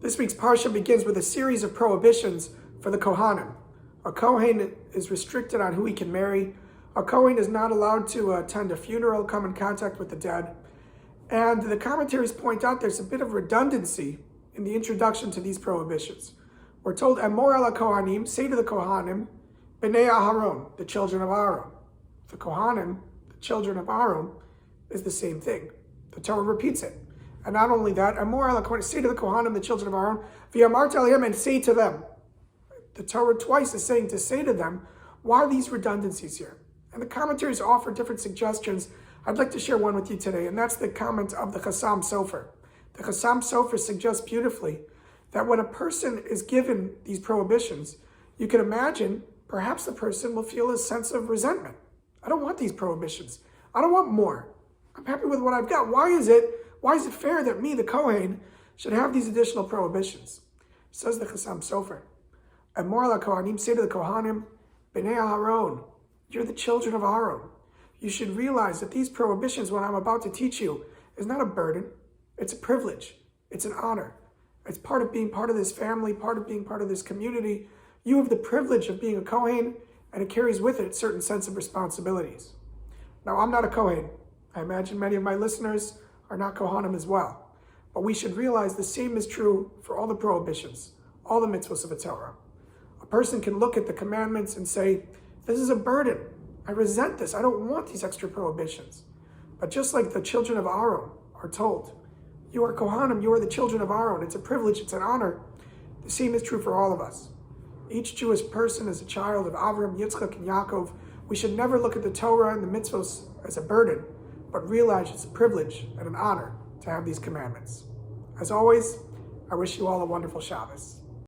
This week's parsha begins with a series of prohibitions for the Kohanim. A Kohen is restricted on who he can marry. A Kohen is not allowed to attend a funeral, come in contact with the dead. And the commentaries point out there's a bit of redundancy in the introduction to these prohibitions. We're told, Emor ala Kohanim, say to the Kohanim, Bnei Aharon, the children of Aaron. The Kohanim, the children of Aaron, is the same thing. The Torah repeats it. And not only that, Emor ala Kohanim, say to the Kohanim, the children of Aaron, V'yamarta alehim, and say to them. The Torah twice is saying to say to them. Why are these redundancies here? And the commentaries offer different suggestions. I'd like to share one with you today, and that's the comment of the Chassam Sofer. The Chassam Sofer suggests beautifully that when a person is given these prohibitions, you can imagine perhaps the person will feel a sense of resentment. I don't want these prohibitions. I don't want more. I'm happy with what I've got. Why is it fair that me, the Kohen, should have these additional prohibitions? Says the Chassam Sofer. Emor la Kohanim, say to the Kohanim, Bnei Aharon, you're the children of Aaron. You should realize that these prohibitions, what I'm about to teach you, is not a burden. It's a privilege. It's an honor. It's part of being part of this family, part of being part of this community. You have the privilege of being a Kohen, and it carries with it a certain sense of responsibilities. Now, I'm not a Kohen. I imagine many of my listeners are not Kohanim as well. But we should realize the same is true for all the prohibitions, all the mitzvahs of the Torah. A person can look at the commandments and say, this is a burden. I resent this. I don't want these extra prohibitions. But just like the children of Aaron are told, you are Kohanim, you are the children of Aaron. It's a privilege, it's an honor. The same is true for all of us. Each Jewish person is a child of Avram, Yitzchak, and Yaakov. We should never look at the Torah and the mitzvahs as a burden, but realize it's a privilege and an honor to have these commandments. As always, I wish you all a wonderful Shabbos.